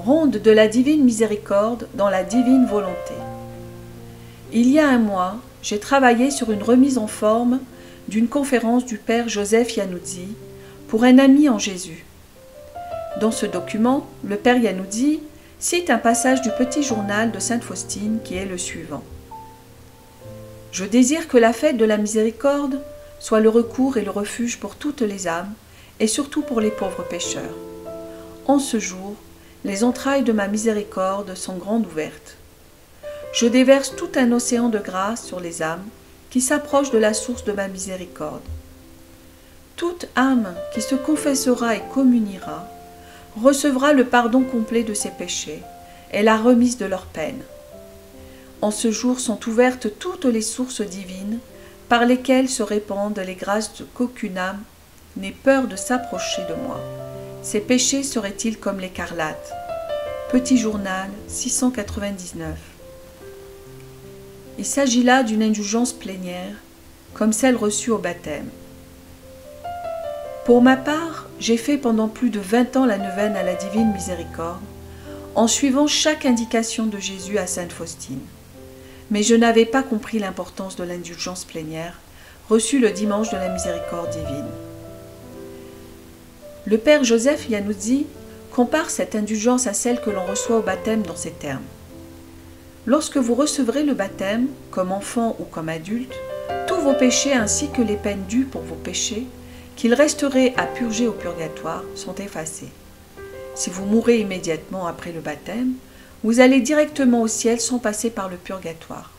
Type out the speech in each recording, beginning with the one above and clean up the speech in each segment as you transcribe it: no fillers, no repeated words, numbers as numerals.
Ronde de la divine miséricorde dans la divine volonté. Il y a un mois, j'ai travaillé sur une remise en forme d'une conférence du père Joseph Iannuzzi pour un ami en Jésus. Dans ce document, le père Iannuzzi cite un passage du petit journal de Sainte Faustine qui est le suivant. « Je désire que la fête de la miséricorde soit le recours et le refuge pour toutes les âmes et surtout pour les pauvres pécheurs. En ce jour, les entrailles de ma miséricorde sont grandes ouvertes. Je déverse tout un océan de grâce sur les âmes qui s'approchent de la source de ma miséricorde. Toute âme qui se confessera et communiera recevra le pardon complet de ses péchés et la remise de leurs peines. En ce jour sont ouvertes toutes les sources divines par lesquelles se répandent les grâces qu'aucune âme n'ait peur de s'approcher de moi. Ces péchés seraient-ils comme l'écarlate? Petit journal 699. Il s'agit là d'une indulgence plénière, comme celle reçue au baptême. Pour ma part, j'ai fait pendant plus de 20 ans la neuvaine à la divine miséricorde, en suivant chaque indication de Jésus à Sainte Faustine. Mais je n'avais pas compris l'importance de l'indulgence plénière, reçue le dimanche de la miséricorde divine. Le père Joseph Iannuzzi compare cette indulgence à celle que l'on reçoit au baptême dans ces termes. Lorsque vous recevrez le baptême, comme enfant ou comme adulte, tous vos péchés ainsi que les peines dues pour vos péchés, qu'ils resteraient à purger au purgatoire, sont effacés. Si vous mourrez immédiatement après le baptême, vous allez directement au ciel sans passer par le purgatoire.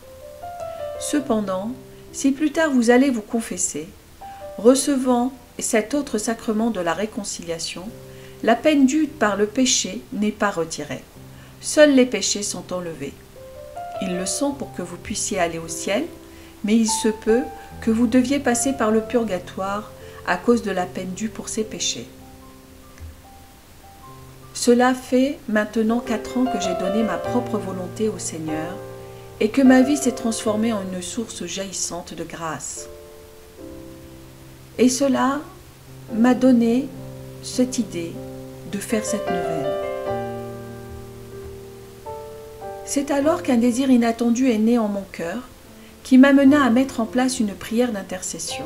Cependant, si plus tard vous allez vous confesser, recevant cet autre sacrement de la réconciliation, la peine due par le péché n'est pas retirée. Seuls les péchés sont enlevés. Ils le sont pour que vous puissiez aller au ciel, mais il se peut que vous deviez passer par le purgatoire à cause de la peine due pour ces péchés. Cela fait maintenant 4 ans que j'ai donné ma propre volonté au Seigneur et que ma vie s'est transformée en une source jaillissante de grâce. Et cela m'a donné cette idée de faire cette neuvaine. C'est alors qu'un désir inattendu est né en mon cœur, qui m'amena à mettre en place une prière d'intercession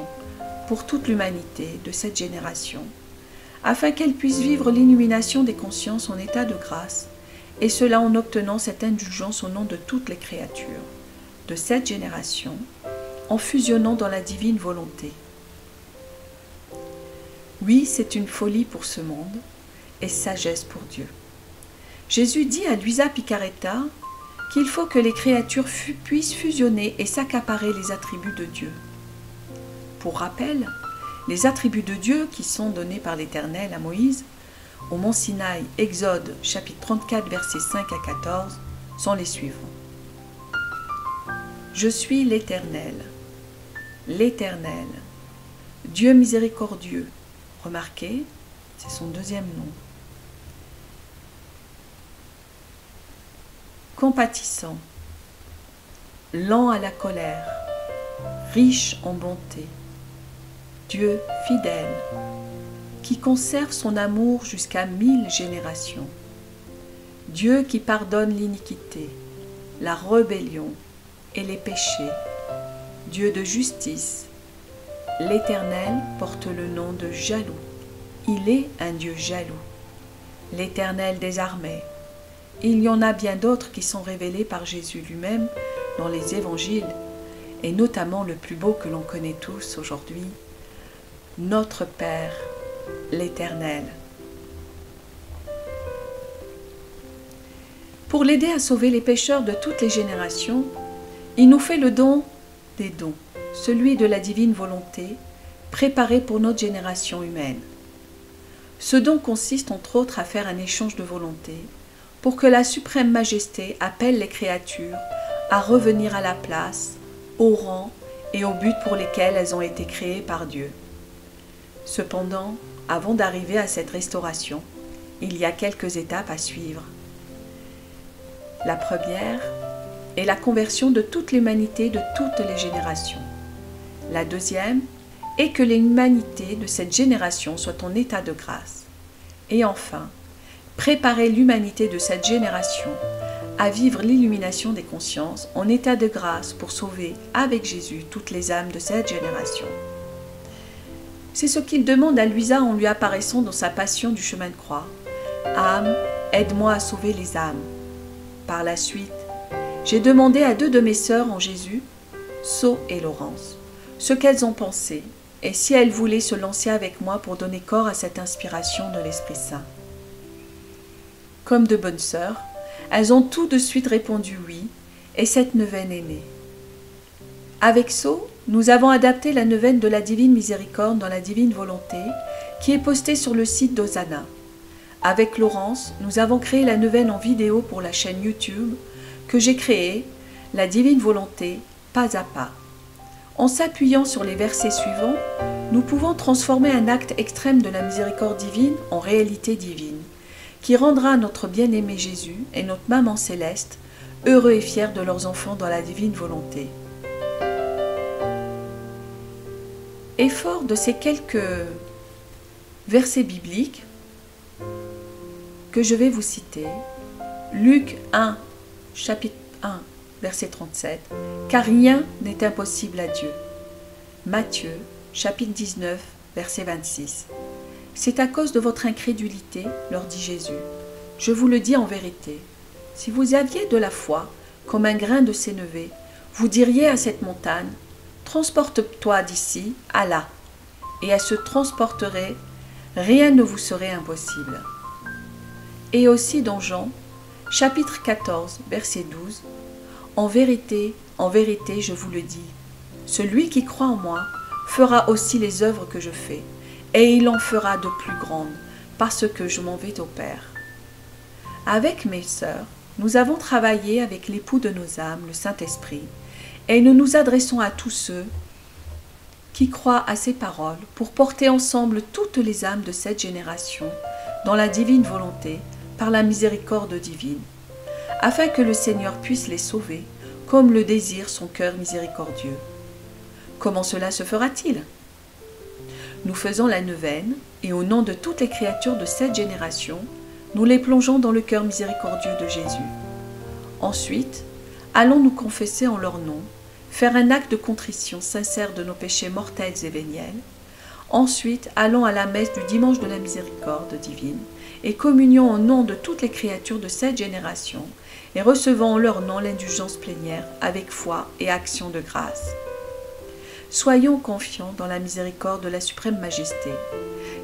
pour toute l'humanité de cette génération, afin qu'elle puisse vivre l'illumination des consciences en état de grâce, et cela en obtenant cette indulgence au nom de toutes les créatures de cette génération, en fusionnant dans la divine volonté. Oui, c'est une folie pour ce monde, et sagesse pour Dieu. Jésus dit à Luisa Picaretta qu'il faut que les créatures puissent fusionner et s'accaparer les attributs de Dieu. Pour rappel, les attributs de Dieu qui sont donnés par l'Éternel à Moïse, au mont Sinaï, Exode, chapitre 34, versets 5 à 14, sont les suivants. Je suis l'Éternel, Dieu miséricordieux. Remarquez, c'est son deuxième nom. Compatissant, lent à la colère, riche en bonté, Dieu fidèle, qui conserve son amour jusqu'à 1000 générations, Dieu qui pardonne l'iniquité, la rébellion et les péchés, Dieu de justice. L'Éternel porte le nom de jaloux. Il est un Dieu jaloux. L'Éternel des armées. Il y en a bien d'autres qui sont révélés par Jésus lui-même dans les évangiles, et notamment le plus beau que l'on connaît tous aujourd'hui, notre Père, l'Éternel. Pour l'aider à sauver les pécheurs de toutes les générations, il nous fait le don des dons, celui de la divine volonté, préparé pour notre génération humaine. Ce don consiste entre autres à faire un échange de volonté, pour que la suprême majesté appelle les créatures à revenir à la place, au rang et au but pour lesquels elles ont été créées par Dieu. Cependant, avant d'arriver à cette restauration, il y a quelques étapes à suivre. La première est la conversion de toute l'humanité de toutes les générations. La deuxième est que l'humanité de cette génération soit en état de grâce. Et enfin, préparer l'humanité de cette génération à vivre l'illumination des consciences en état de grâce pour sauver avec Jésus toutes les âmes de cette génération. C'est ce qu'il demande à Luisa en lui apparaissant dans sa passion du chemin de croix. « Âme, aide-moi à sauver les âmes. » Par la suite, j'ai demandé à 2 de mes sœurs en Jésus, Sceau et Laurence, ce qu'elles en pensaient et si elles voulaient se lancer avec moi pour donner corps à cette inspiration de l'Esprit Saint. Comme de bonnes sœurs, elles ont tout de suite répondu oui, et cette neuvaine est née. Avec Sceau, nous avons adapté la neuvaine de la Divine Miséricorde dans la Divine Volonté, qui est postée sur le site d'Hosanna. Avec Laurence, nous avons créé la neuvaine en vidéo pour la chaîne YouTube que j'ai créée, la Divine Volonté, pas à pas. En s'appuyant sur les versets suivants, nous pouvons transformer un acte extrême de la miséricorde divine en réalité divine, qui rendra notre bien-aimé Jésus et notre Maman Céleste heureux et fiers de leurs enfants dans la Divine Volonté. Et fort de ces quelques versets bibliques que je vais vous citer, Luc 1, chapitre 1, verset 37, « Car rien n'est impossible à Dieu ». Matthieu, chapitre 19, verset 26. « C'est à cause de votre incrédulité, leur dit Jésus. Je vous le dis en vérité. Si vous aviez de la foi, comme un grain de sénévé, vous diriez à cette montagne, « Transporte-toi d'ici à là », et elle se transporterait, rien ne vous serait impossible. Et aussi dans Jean, chapitre 14, verset 12, « en vérité, je vous le dis, celui qui croit en moi fera aussi les œuvres que je fais, et il en fera de plus grandes, parce que je m'en vais au Père. » Avec mes sœurs, nous avons travaillé avec l'époux de nos âmes, le Saint-Esprit, et nous nous adressons à tous ceux qui croient à ces paroles pour porter ensemble toutes les âmes de cette génération dans la divine volonté par la miséricorde divine, afin que le Seigneur puisse les sauver comme le désire son cœur miséricordieux. Comment cela se fera-t-il? Nous faisons la neuvaine et au nom de toutes les créatures de cette génération, nous les plongeons dans le cœur miséricordieux de Jésus. Ensuite, allons nous confesser en leur nom, faire un acte de contrition sincère de nos péchés mortels et véniels. Ensuite, allons à la messe du dimanche de la miséricorde divine et communions au nom de toutes les créatures de cette génération et recevons en leur nom l'indulgence plénière avec foi et action de grâce. Soyons confiants dans la miséricorde de la suprême majesté.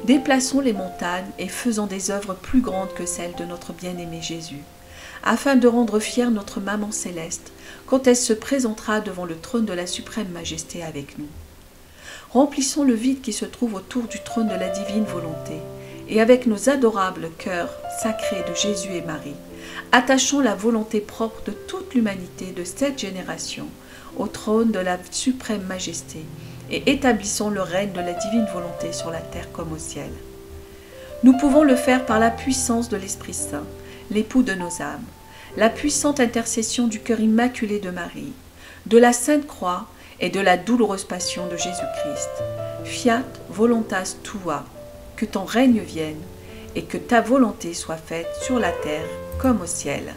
Déplaçons les montagnes et faisons des œuvres plus grandes que celles de notre bien-aimé Jésus, afin de rendre fière notre Maman Céleste quand elle se présentera devant le trône de la suprême majesté avec nous. Remplissons le vide qui se trouve autour du trône de la divine volonté, et avec nos adorables cœurs sacrés de Jésus et Marie, attachons la volonté propre de toute l'humanité de cette génération au trône de la suprême majesté, et établissons le règne de la divine volonté sur la terre comme au ciel. Nous pouvons le faire par la puissance de l'Esprit Saint, l'époux de nos âmes, la puissante intercession du cœur immaculé de Marie, de la Sainte Croix et de la douloureuse passion de Jésus-Christ. Fiat voluntas tua, que ton règne vienne et que ta volonté soit faite sur la terre comme au ciel.